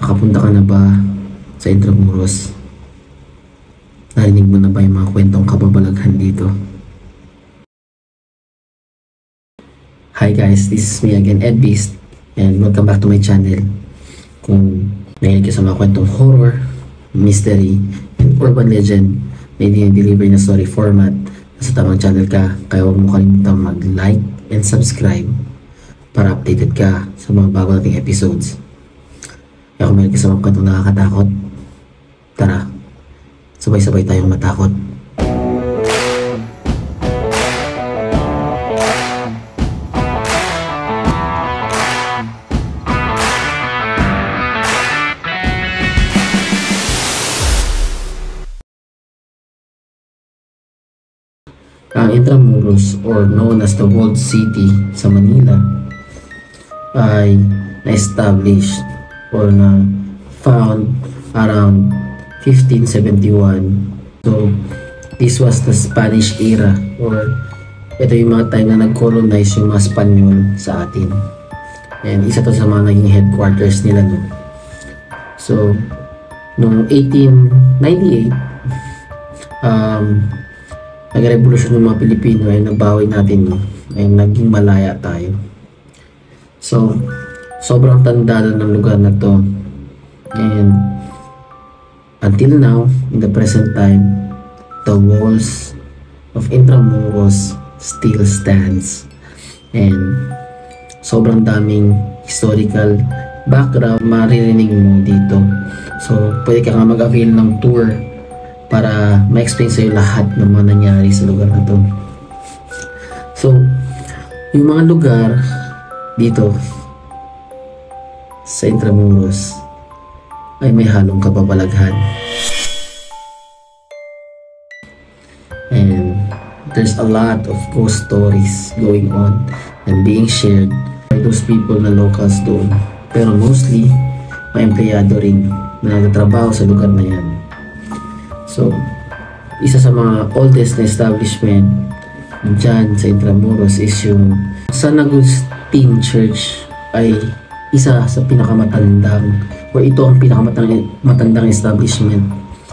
Nakapunta ka na ba sa Intramuros? Narinig mo na ba yung mga kwentong kababalaghan dito? Hi guys, this is me again, Ed Beast, and welcome back to my channel. Kung mahilig ka sa mga kwentong horror, mystery, and urban legend na i-deliver na story format, nasa tamang channel ka. Kaya huwag mo kalimutang mag-like and subscribe para updated ka sa mga bago nating episodes. Kaya kung mahilig ka sa mga kwentong nakakatakot, tara, sabay-sabay tayong matakot. Ang Intramuros, or known as the Walled City sa Manila, ay na-established or na-found around 1571. So, this was the Spanish era, or ito yung mga time na nag-colonize yung mga Spanyol sa atin. And isa to sa mga naging headquarters nila, no? So, noong 1898, nag-revolusyon ng mga Pilipino ay nabawi natin, no? Ay naging malaya tayo. So, sobrang tanda na ng lugar na to. And until now, in the present time, the walls of Intramuros still stands. And sobrang daming historical background maririnig mo dito. So, pwede ka nga mag-avail ng tour para ma-explain sa'yo lahat ng mga nangyari sa lugar na to. So, yung mga lugar dito sa Intramuros ay may halong kababalaghan. And there's a lot of ghost stories going on and being shared by those people na locals doon. Pero mostly, may empleyado rin na nagtatrabaho sa lugar na yan. So, isa sa mga oldest na establishment dyan sa Intramuros is yung San Agustin Church. Ay isa sa pinakamatandang, or ito ang pinakamatandang establishment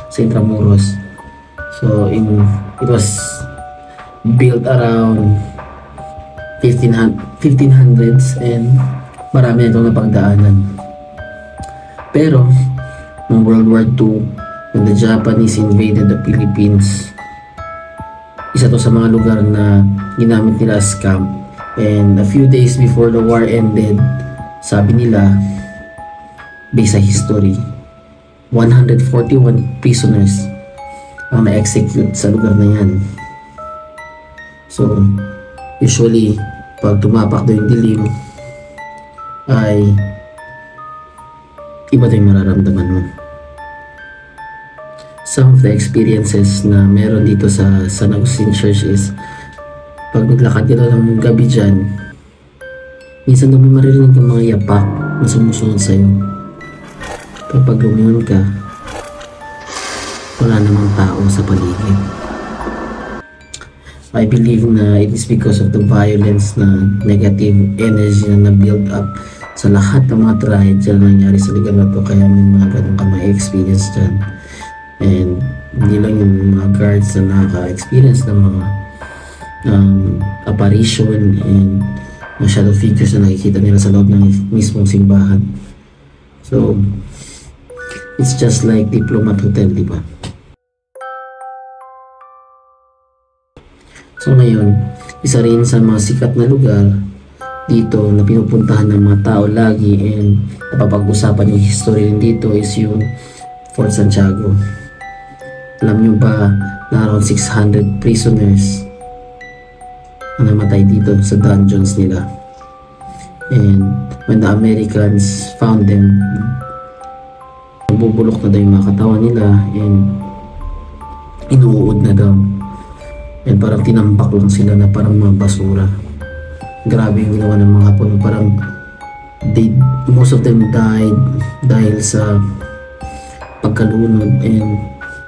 sa Intramuros. So, it was built around 1500s and marami na itong napagdaanan. Pero, noong World War II, when the Japanese invaded the Philippines, isa to sa mga lugar na ginamit nila as camp. And a few days before the war ended, sabi nila, based sa history, 141 prisoners ang na-execute sa lugar na yan. So, usually, pag tumapak daw yung dilim, ay iba daw yung mararamdaman mo. Some of the experiences na meron dito sa San Agustin Church is pag naglakad ka daw ng gabi dyan, minsan daw may maririnig kang mga yapak na sumusunod sa'yo. Pero pag lumingon ka, wala namang tao sa paligid. I believe na it is because of the violence na negative energy na na-build up sa lahat ng mga tragedy na nangyari sa lugar na to, kaya may mga ganun ka ma-experience dyan. And hindi lang yung mga guards na nakaka-experience ng mga apparition and shadow figures na nakikita nila sa loob ng mismong simbahan. So, it's just like Diplomat Hotel, di ba? So ngayon, isa rin sa mga sikat na lugar dito na pinupuntahan ng mga tao lagi and napapag-usapan yung history rin dito is yung Fort Santiago. Alam nyo ba na around 600 prisoners na namatay dito sa dungeons nila? And when the Americans found them, nabubulok na daw yung mga katawan nila and inuud na daw. And parang tinambak lang sila na parang mga basura. Grabe yung ginawa ng mga Hapon. Parang most of them died dahil sa pagkalunod, and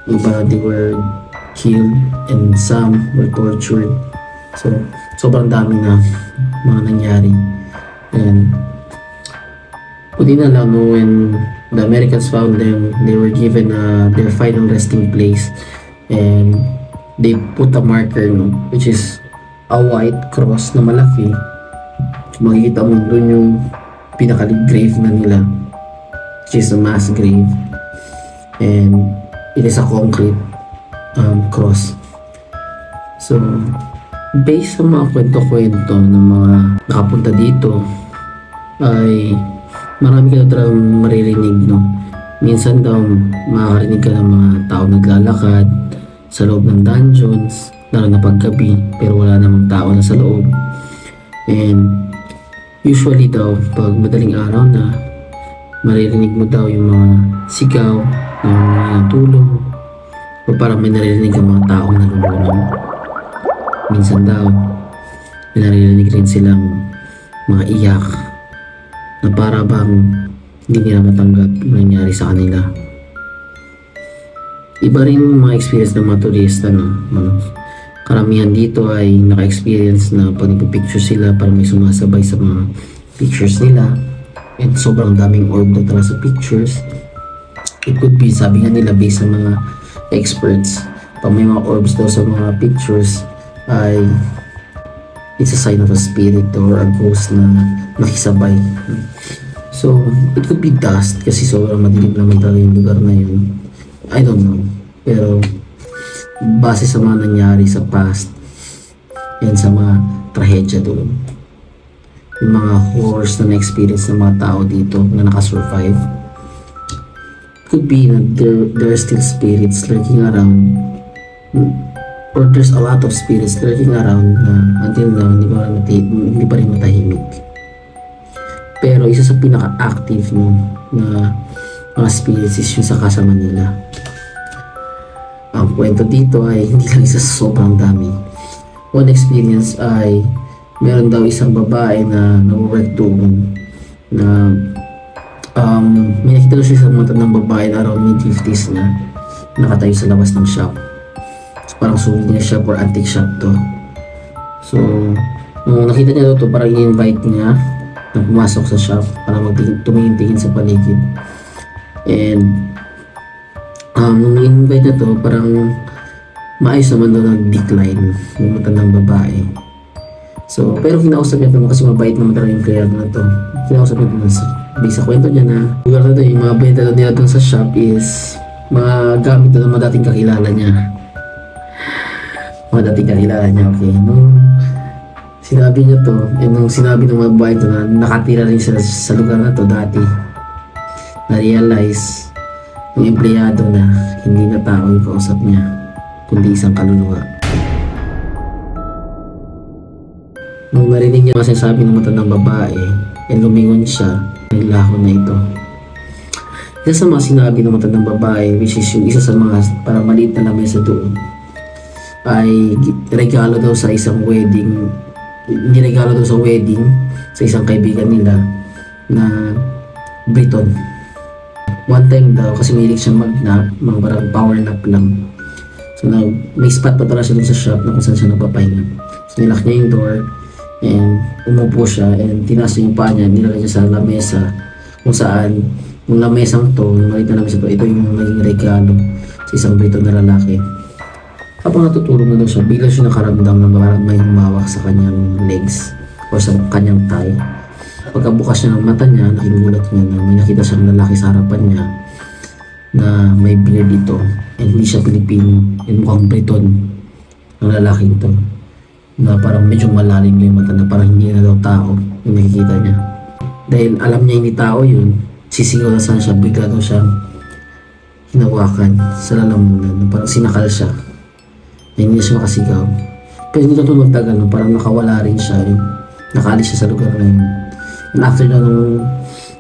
iba they were killed and some were tortured. So sobrang dami na mga nangyari. And Buti na lang no, when the Americans found them, they were given their final resting place, and they put a marker no, which is a white cross na malaki. Makikita mo doon yung pinaka-grave na nila, which is a mass grave, and it is a concrete cross. So based sa mga kwento-kwento ng mga nakapunta dito, ay marami ka na talagang maririnig, no? Minsan daw makakarinig ka ng mga tao naglalakad sa loob ng dungeons, lalo na paggabi, pero wala namang tao na sa loob. And usually daw, pag madaling araw na, maririnig mo daw yung mga sigaw ng mga tulong, o parang may naririnig ang mga taong nalulunod. Minsan daw, may naririnig rin silang mga iyak na para bang hindi nila matanggap yung nangyari sa kanila. Iba rin yung mga experience ng mga turista, no? Karamihan dito ay naka-experience na pag nagpipicture sila, parang may sumasabay sa mga pictures nila, and sobrang daming orb na talaga sa pictures. It could be, sabi nga nila based sa mga experts, pag may mga orbs daw sa mga pictures ay it's a sign of a spirit or a ghost na nakisabay. So it could be dust kasi sobrang madilim naman talaga yung lugar na yun. I don't know, pero base sa mga nangyari sa past and sa mga trahedya doon, yung mga horrors na na-experience ng mga tao dito na nakasurvive, could be na there are still spirits lurking around, or there's a lot of spirits lurking around na until now hindi pa rin matahimik. Pero isa sa pinaka-active no, na mga spirits is yung sa Casa Manila. Ang kwento dito ay hindi lang isa, sobrang dami. One experience ay meron daw isang babae na nag-work doon na may nakita daw siya isang matandang babae na around mid-50s na nakatayo sa labas ng shop. So, parang souvenir shop or antique shop to. So nung nakita niya daw to, parang i-invite niya na pumasok sa shop para tumingin-tingin sa paligid. And nung i-invite na to, parang maayos naman daw nag-decline yung matandang babae. So, pero kinausap niya ito kasi mabait naman talaga yung player na to. Kinausap niya ito sa kwento niya na lugar na ito, yung mga benta nila doon sa shop is mga gamit na mga dating kakilala niya. Mga dating kakilala niya, okay. Nung sinabi niya to, nung sinabi ng mga babae ito na nakatira rin sa lugar na to dati, na-realize yung empleyado na hindi na tao yung kausap niya, kundi isang kaluluwa. Nung narinig niya masasabi ng matandang babae, lumingon siya ng laho na ito. Isa sa mga sinabi ng matandang babae, which is yung isa sa mga parang maliit na lamesa doon, ay regalo daw sa isang wedding, niregalo daw sa wedding sa isang kaibigan nila na Briton. One time daw, kasi mahilig siya mag-nap, mga parang power nap lang. So may spot pa talaga siya dun sa shop na kung saan siya nagpapahinga. So nilock niya yung door, and umupo siya, and tinaas niya yung paa niya, nilagay niya sa lamesa, kung saan yung lamesang to, yung maliit na lamesa to, ito yung naging regalo sa isang Briton na lalaki. Habang natutulog na daw siya, bigla siya nakaramdam na parang may humawak sa kanyang legs o sa kanyang thigh. Pagkabukas niya ng mata niya, nakinulat niya na may nakita siyang lalaki sa harapan niya na may beard dito, and hindi siya Pilipino, and mukhang Briton ang lalaking to, na parang medyo malalim yung mata, na parang hindi na daw tao yung nakikita niya. Dahil alam niya hindi tao yun, sisigaw na saan siya, bigla daw siyang hinawakan sa lalamunan, na parang sinakal siya na hindi na siya makasigaw. Pero hindi na ito magtagal, no? Parang nakawala rin siya, nakaalis siya sa lugar na yun. And after na nung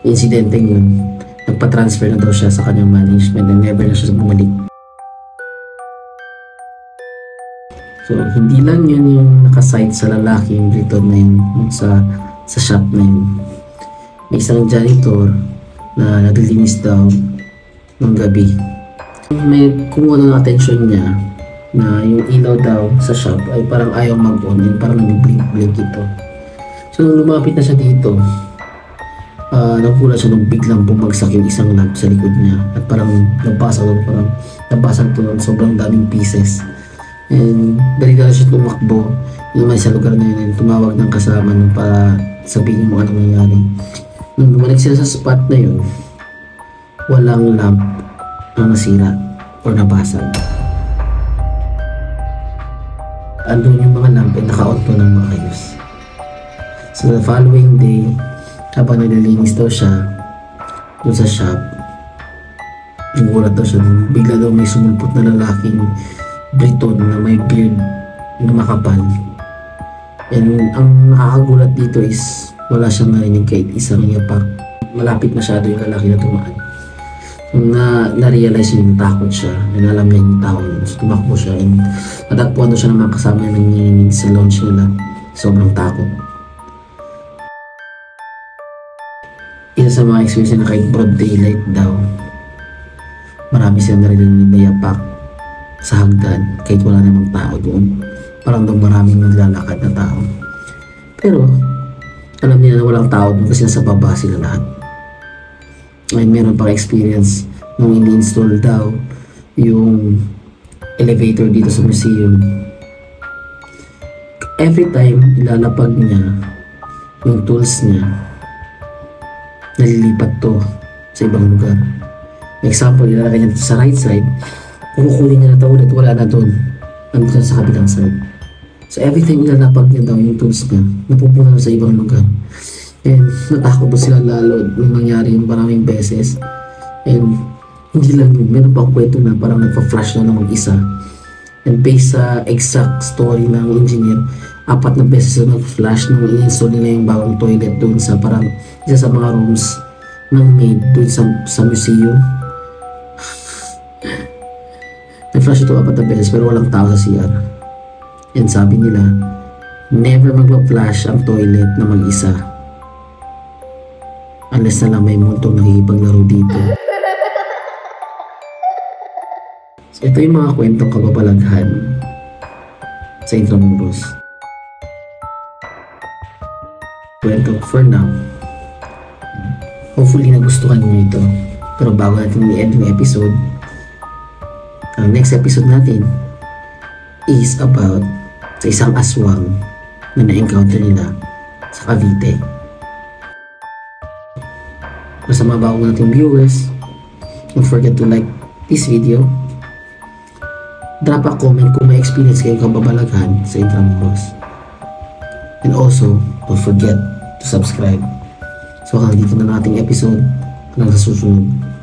insidente yun, nagpa-transfer na daw siya sa kanyang management, and never na siya bumalik. So hindi lang yun yung nakasite sa lalaki yung Briton na yun, sa shop na yun. May isang janitor na naglilinis daw ng gabi. May kumuha ng attention niya na yung ilaw daw sa shop ay parang ayaw mag-on, and parang nag-blink-blink ito. So nung lumapit na siya dito, nagulat siya nung biglang bumagsak yung isang lamp sa likod niya at parang nabasag doon, sobrang daming pieces. And dali-dali siya tumakbo, lumay sa lugar na yun, and tumawag ng kasama nung para sabihin mo anong nangyari. Nung bumalik sila sa spot na yun, walang lamp na nasira or nabasag. Andun yung mga lamp ay naka-on pa ng maayos. So the following day, habang nililinis daw siya doon sa shop, nagulat daw siya, bigla daw may sumulpot na lalaking Briton na may beard na makapal. And ang nakakagulat dito is wala siyang narinig kahit isang yapak. Malapit masyado yung lalaki na tumaan. So, na-realize niya yung takot siya, and alam niya yung tao yun. So tumakbo siya, and natagpuan daw siya ng mga kasama na nanginginig sa lounge nila. Sobrang takot. Isa sa mga experience na kahit broad daylight daw, marami silang narinig na yapak sa hagdan kahit wala namang tao doon. Parang daw maraming naglalakad na tao. Pero alam niya na walang tao doon kasi nasa baba sila lahat. Ay meron pang experience nung ini-install daw yung elevator dito sa museum. Every time ilalapag niya yung tools niya, nalilipat to sa ibang lugar. Example, ilalagay niya sa right side, kukunin niya na ito ulit, wala na doon, nandito sa kabilang side. So every time ilalapag niya daw yung tools niya, napupunta na sa ibang lugar. And natakot po sila lalo nung nangyari yung maraming beses. And hindi lang yun, meron pa kwento na parang nagpa-flash na ng isa. And based sa exact story ng engineer, 4 na beses na nag-flash nung i-install nila yung bagong toilet doon sa parang isa sa mga rooms ng maid doon sa museum. Nag-flash ito 4 na beses pero walang tao sa CR. And sabi nila, never magpa-flash ang toilet na mag-isa. Unless na lang may multong nakikipaglaro dito. So ito yung mga kwentong kababalaghan sa Intramuros. Kwento for now. Hopefully nagustuhan niyo ito. Pero bago natin i-end yung episode, ang next episode natin is about sa isang aswang na na-encounter nila sa Cavite. Para sa mga bago nating viewers, don't forget to like this video. Drop a comment kung may experience kayo kababalaghan sa Intramuros. And also, don't forget to subscribe. So hanggang dito na nating episode. Hanggang sa susunod.